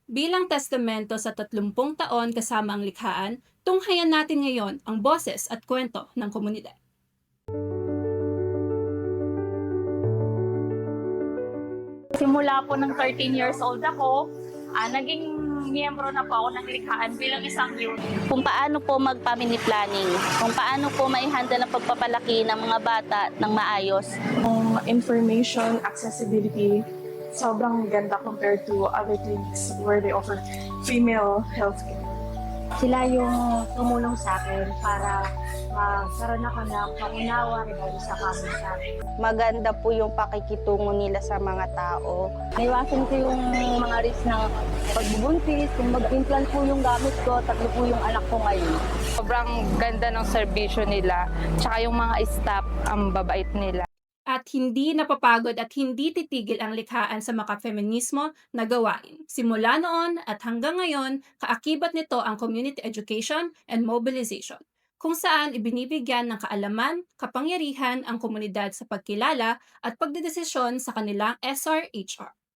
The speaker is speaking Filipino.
Bilang testamento sa 30 taon kasama ang likhaan, tunghayan natin ngayon ang boses at kwento ng komunidad. Simula po ng 13 years old ako, naging miyembro na po ako ng likhaan bilang isang youth. Kung paano po mag-family planning, kung paano po mai-handle ang pagpapalaki ng mga bata ng maayos. Information accessibility, sobrang ganda compared to other clinics where they offer female healthcare. Sila yung tumulong sa akin para magkaroon ako ng pangunawa regarding sa kancer. Maganda po yung pakikitungo nila sa mga tao. Naiwasan ko yung mga risk ng pagbubuntis. Kung mag-implant po yung gamit ko, 3 po yung anak ko ngayon. Sobrang ganda ng serbisyo nila, tsaka yung mga staff, ang babait nila. At hindi napapagod at hindi titigil ang likhaan sa makafeminismo na gawain. Simula noon at hanggang ngayon, kaakibat nito ang community education and mobilization, kung saan ibinibigyan ng kaalaman, kapangyarihan ang komunidad sa pagkilala at pagdedesisyon sa kanilang SRHR.